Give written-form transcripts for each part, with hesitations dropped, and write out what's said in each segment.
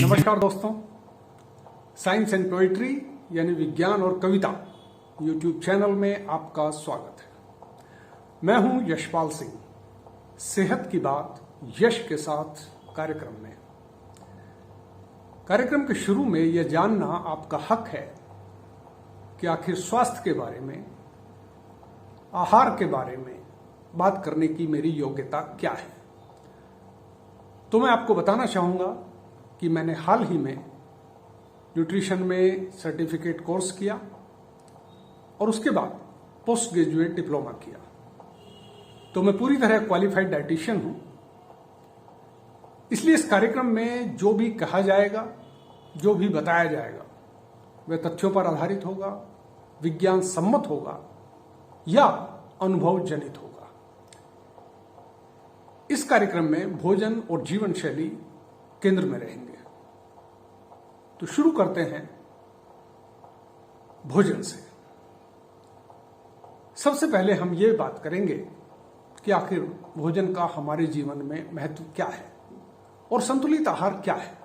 नमस्कार दोस्तों, science and poetry यानी विज्ञान और कविता यूट्यूब चैनल में आपका स्वागत है। मैं हूं यशपाल सिंह। सेहत की बात यश के साथ कार्यक्रम में। कार्यक्रम के शुरू में यह जानना आपका हक है कि आखिर स्वास्थ्य के बारे में, आहार के बारे में बात करने की मेरी योग्यता क्या है। तो मैं आपको बताना चाहूंगा कि मैंने हाल ही में न्यूट्रिशन में सर्टिफिकेट कोर्स किया और उसके बाद पोस्ट ग्रेजुएट डिप्लोमा किया। तो मैं पूरी तरह क्वालिफाइड डाइटिशियन हूं। इसलिए इस कार्यक्रम में जो भी कहा जाएगा, जो भी बताया जाएगा, वह तथ्यों पर आधारित होगा, विज्ञान सम्मत होगा या अनुभव जनित होगा। इस कार्यक्रम में भोजन और जीवन शैली केंद्र में रहेंगे। तो शुरू करते हैं भोजन से। सबसे पहले हम ये बात करेंगे कि आखिर भोजन का हमारे जीवन में महत्व क्या है और संतुलित आहार क्या है।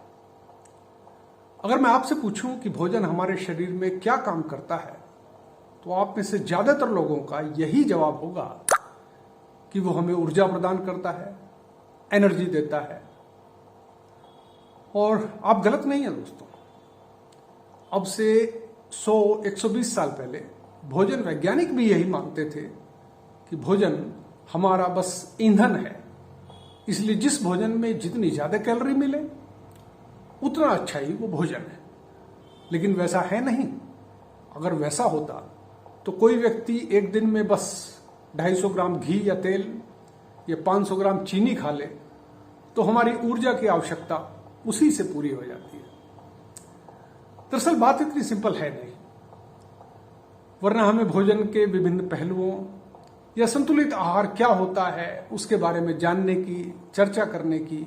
अगर मैं आपसे पूछूं कि भोजन हमारे शरीर में क्या काम करता है, तो आप में से ज्यादातर लोगों का यही जवाब होगा कि वो हमें ऊर्जा प्रदान करता है, एनर्जी देता है। और आप गलत नहीं है दोस्तों। अब से 100-120 साल पहले भोजन वैज्ञानिक भी यही मानते थे कि भोजन हमारा बस ईंधन है। इसलिए जिस भोजन में जितनी ज्यादा कैलोरी मिले उतना अच्छा ही वो भोजन है। लेकिन वैसा है नहीं। अगर वैसा होता तो कोई व्यक्ति एक दिन में बस 250 ग्राम घी या तेल या 500 ग्राम चीनी खा ले तो हमारी ऊर्जा की आवश्यकता उसी से पूरी हो जाती है। दरअसल बात इतनी सिंपल है नहीं, वरना हमें भोजन के विभिन्न पहलुओं या संतुलित आहार क्या होता है उसके बारे में जानने की, चर्चा करने की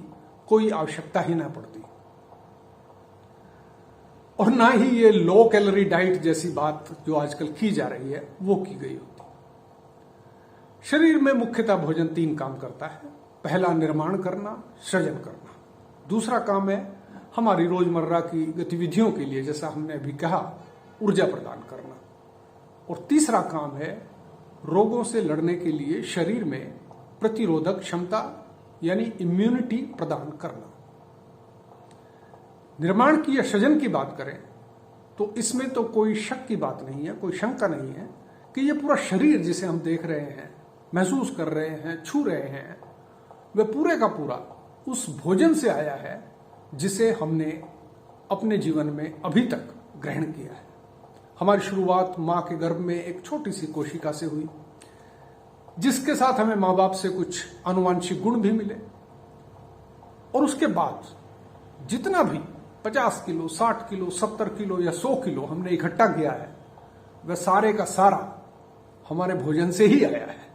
कोई आवश्यकता ही ना पड़ती। और ना ही ये लो कैलोरी डाइट जैसी बात जो आजकल की जा रही है वो की गई होती। शरीर में मुख्यतः भोजन 3 काम करता है। पहला निर्माण करना, सृजन करना। दूसरा काम है हमारी रोजमर्रा की गतिविधियों के लिए, जैसा हमने अभी कहा, ऊर्जा प्रदान करना। और तीसरा काम है रोगों से लड़ने के लिए शरीर में प्रतिरोधक क्षमता यानी इम्यूनिटी प्रदान करना। निर्माण की या सृजन की बात करें तो इसमें तो कोई शक की बात नहीं है, कोई शंका नहीं है कि यह पूरा शरीर जिसे हम देख रहे हैं, महसूस कर रहे हैं, छू रहे हैं, वह पूरे का पूरा उस भोजन से आया है जिसे हमने अपने जीवन में अभी तक ग्रहण किया है। हमारी शुरुआत मां के गर्भ में एक छोटी सी कोशिका से हुई, जिसके साथ हमें मां बाप से कुछ आनुवांशिक गुण भी मिले। और उसके बाद जितना भी 50 किलो, 60 किलो, 70 किलो या 100 किलो हमने इकट्ठा किया है, वह सारे का सारा हमारे भोजन से ही आया है।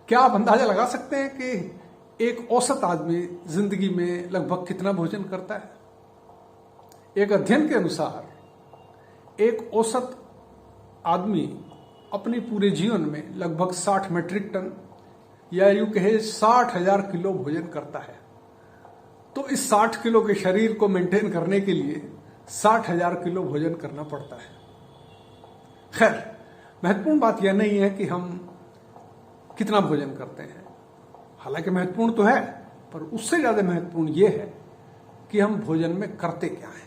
क्या आप अंदाजा लगा सकते हैं कि एक औसत आदमी जिंदगी में लगभग कितना भोजन करता है? एक अध्ययन के अनुसार एक औसत आदमी अपने पूरे जीवन में लगभग 60 मीट्रिक टन या यूं कहे 60,000 किलो भोजन करता है। तो इस 60 किलो के शरीर को मेंटेन करने के लिए 60,000 किलो भोजन करना पड़ता है। खैर, महत्वपूर्ण बात यह नहीं है कि हम कितना भोजन करते हैं। हालांकि महत्वपूर्ण तो है, पर उससे ज्यादा महत्वपूर्ण यह है कि हम भोजन में करते क्या हैं।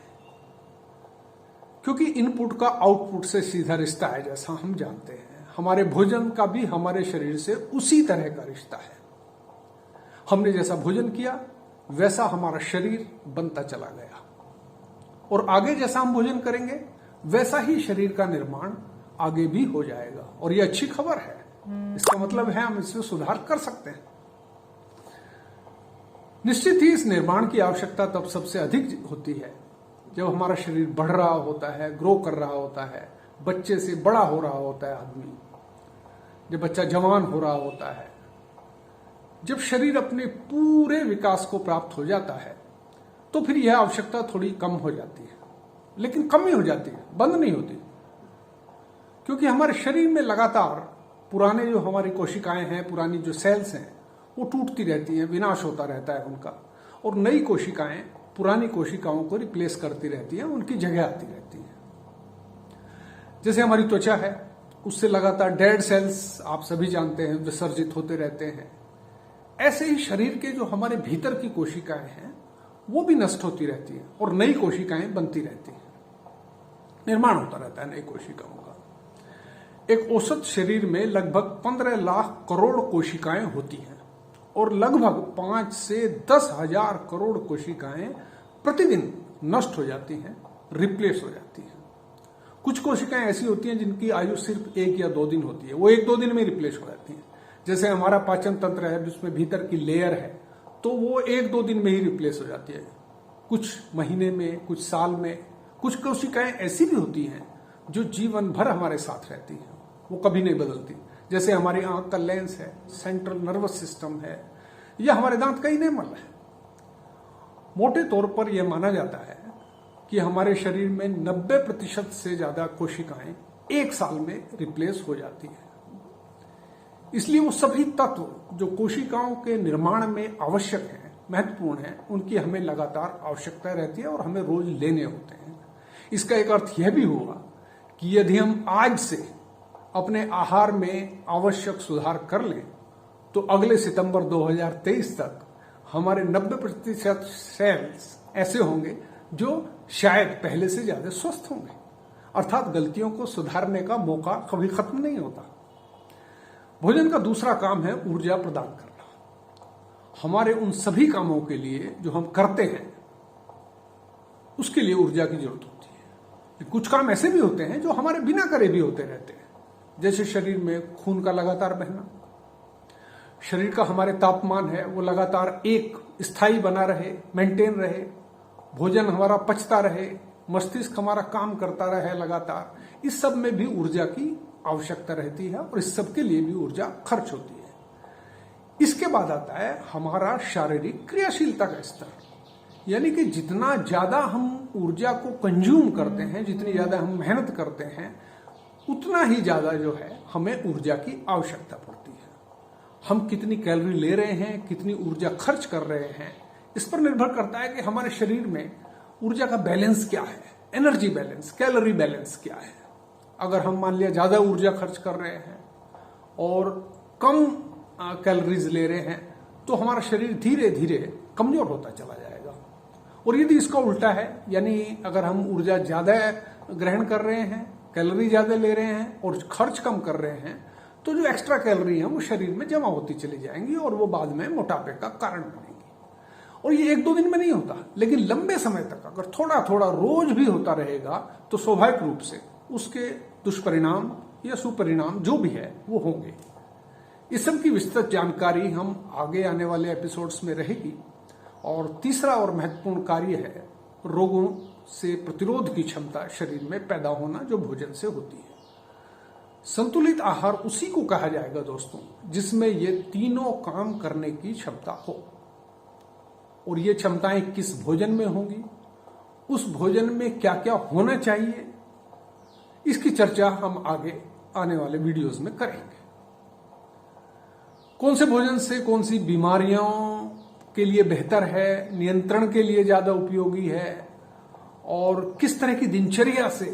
क्योंकि इनपुट का आउटपुट से सीधा रिश्ता है, जैसा हम जानते हैं। हमारे भोजन का भी हमारे शरीर से उसी तरह का रिश्ता है। हमने जैसा भोजन किया वैसा हमारा शरीर बनता चला गया, और आगे जैसा हम भोजन करेंगे वैसा ही शरीर का निर्माण आगे भी हो जाएगा। और यह अच्छी खबर है। इसका मतलब है हम इसमें सुधार कर सकते हैं। निश्चित ही इस निर्माण की आवश्यकता तब सबसे अधिक होती है जब हमारा शरीर बढ़ रहा होता है, ग्रो कर रहा होता है, बच्चे से बड़ा हो रहा होता है आदमी, जब बच्चा जवान हो रहा होता है, जब शरीर अपने पूरे विकास को प्राप्त हो जाता है, तो फिर यह आवश्यकता थोड़ी कम हो जाती है। लेकिन कम ही हो जाती है, बंद नहीं होती। क्योंकि हमारे शरीर में लगातार पुराने जो हमारी कोशिकाएं हैं, पुरानी जो सेल्स हैं, वो टूटती रहती हैं, विनाश होता रहता है उनका, और नई कोशिकाएं पुरानी कोशिकाओं को रिप्लेस करती रहती हैं, उनकी जगह आती रहती है। जैसे हमारी त्वचा है, उससे लगातार डेड सेल्स आप सभी जानते हैं विसर्जित होते रहते हैं। ऐसे ही शरीर के जो हमारे भीतर की कोशिकाएं हैं वो भी नष्ट होती रहती हैं और नई कोशिकाएं बनती रहती हैं, निर्माण होता रहता है नई कोशिकाओं का। एक औसत शरीर में लगभग 15 लाख करोड़ कोशिकाएं होती हैं और लगभग 5 से 10,000 करोड़ कोशिकाएं प्रतिदिन नष्ट हो जाती हैं, रिप्लेस हो जाती हैं। कुछ कोशिकाएं ऐसी होती हैं जिनकी आयु सिर्फ 1 या 2 दिन होती है, वो 1-2 दिन में रिप्लेस हो जाती हैं। जैसे हमारा पाचन तंत्र है जिसमें भीतर की लेयर है, तो वो 1-2 दिन में ही रिप्लेस हो जाती है। कुछ महीने में, कुछ साल में। कुछ कोशिकाएं ऐसी भी होती हैं जो जीवन भर हमारे साथ रहती हैं, वो कभी नहीं बदलती। जैसे हमारी आंख का लेंस है, सेंट्रल नर्वस सिस्टम है, या हमारे दांत का इनेमल है। मोटे तौर पर यह माना जाता है कि हमारे शरीर में 90% से ज्यादा कोशिकाएं 1 साल में रिप्लेस हो जाती है। इसलिए वो सभी तत्व जो कोशिकाओं के निर्माण में आवश्यक हैं, महत्वपूर्ण हैं, उनकी हमें लगातार आवश्यकता रहती है और हमें रोज लेने होते हैं। इसका एक अर्थ यह भी हुआ कि यदि हम आज से अपने आहार में आवश्यक सुधार कर लें तो अगले सितंबर 2023 तक हमारे 90% सेल्स ऐसे होंगे जो शायद पहले से ज्यादा स्वस्थ होंगे। अर्थात गलतियों को सुधारने का मौका कभी खत्म नहीं होता। भोजन का दूसरा काम है ऊर्जा प्रदान करना। हमारे उन सभी कामों के लिए जो हम करते हैं उसके लिए ऊर्जा की जरूरत होती है। कुछ काम ऐसे भी होते हैं जो हमारे बिना करे भी होते रहते हैं, जैसे शरीर में खून का लगातार बहना, शरीर का हमारे तापमान है वो लगातार एक स्थायी बना रहे, मेंटेन रहे, भोजन हमारा पचता रहे, मस्तिष्क हमारा काम करता रहे लगातार। इस सब में भी ऊर्जा की आवश्यकता रहती है और इस सब के लिए भी ऊर्जा खर्च होती है। इसके बाद आता है हमारा शारीरिक क्रियाशीलता का स्तर, यानी कि जितना ज्यादा हम ऊर्जा को कंज्यूम करते हैं, जितनी ज्यादा हम मेहनत करते हैं, उतना ही ज्यादा जो है हमें ऊर्जा की आवश्यकता पड़ती है। हम कितनी कैलोरी ले रहे हैं, कितनी ऊर्जा खर्च कर रहे हैं, इस पर निर्भर करता है कि हमारे शरीर में ऊर्जा का बैलेंस क्या है, एनर्जी बैलेंस, कैलोरी बैलेंस क्या है। अगर हम मान लिया ज्यादा ऊर्जा खर्च कर रहे हैं और कम कैलोरीज ले रहे हैं तो हमारा शरीर धीरे धीरे कमजोर होता चला जाएगा। और यदि इसका उल्टा है, यानी अगर हम ऊर्जा ज्यादा ग्रहण कर रहे हैं, कैलोरी ज्यादा ले रहे हैं और खर्च कम कर रहे हैं, तो जो एक्स्ट्रा कैलोरी है वो शरीर में जमा होती चली जाएंगी और वो बाद में मोटापे का कारण बनेगी। और ये 1-2 दिन में नहीं होता, लेकिन लंबे समय तक अगर थोड़ा थोड़ा रोज भी होता रहेगा तो स्वाभाविक रूप से उसके दुष्परिणाम या सुपरिणाम जो भी है वो होंगे। इस सब की विस्तृत जानकारी हम आगे आने वाले एपिसोड्स में रहेगी। और तीसरा और महत्वपूर्ण कार्य है रोगों से प्रतिरोध की क्षमता शरीर में पैदा होना, जो भोजन से होती है। संतुलित आहार उसी को कहा जाएगा दोस्तों जिसमें ये तीनों काम करने की क्षमता हो। और ये क्षमताएं किस भोजन में होंगी, उस भोजन में क्या क्या होना चाहिए, इसकी चर्चा हम आगे आने वाले वीडियोस में करेंगे। कौन से भोजन से कौन सी बीमारियों के लिए बेहतर है, नियंत्रण के लिए ज्यादा उपयोगी है, और किस तरह की दिनचर्या से,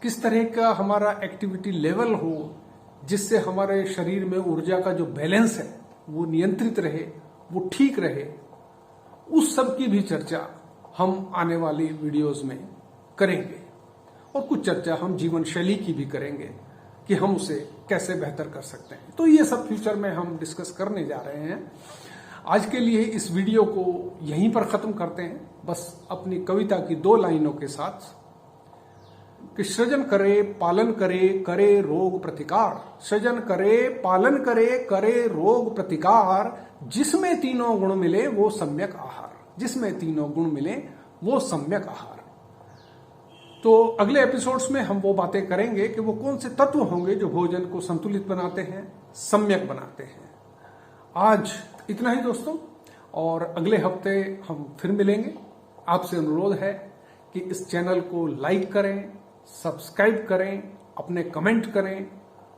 किस तरह का हमारा एक्टिविटी लेवल हो जिससे हमारे शरीर में ऊर्जा का जो बैलेंस है वो नियंत्रित रहे, वो ठीक रहे, उस सब की भी चर्चा हम आने वाली वीडियोस में करेंगे। और कुछ चर्चा हम जीवन शैली की भी करेंगे कि हम उसे कैसे बेहतर कर सकते हैं। तो ये सब फ्यूचर में हम डिस्कस करने जा रहे हैं। आज के लिए इस वीडियो को यहीं पर खत्म करते हैं, बस अपनी कविता की 2 लाइनों के साथ कि सृजन करे पालन करे करे रोग प्रतिकार, सृजन करे पालन करे करे रोग प्रतिकार, जिसमें तीनों गुण मिले वो सम्यक आहार, जिसमें तीनों गुण मिले वो सम्यक आहार। तो अगले एपिसोड्स में हम वो बातें करेंगे कि वो कौन से तत्व होंगे जो भोजन को संतुलित बनाते हैं, सम्यक बनाते हैं। आज इतना ही दोस्तों, और अगले हफ्ते हम फिर मिलेंगे। आपसे अनुरोध है कि इस चैनल को लाइक करें, सब्सक्राइब करें, अपने कमेंट करें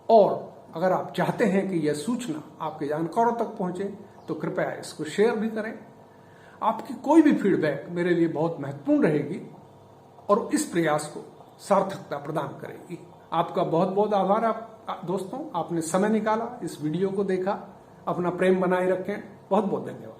और अगर आप चाहते हैं कि यह सूचना आपके जानकारों तक पहुंचे तो कृपया इसको शेयर भी करें। आपकी कोई भी फीडबैक मेरे लिए बहुत महत्वपूर्ण रहेगी और इस प्रयास को सार्थकता प्रदान करेगी। आपका बहुत बहुत आभार दोस्तों, आपने समय निकाला, इस वीडियो को देखा। अपना प्रेम बनाए रखें। बहुत बहुत धन्यवाद।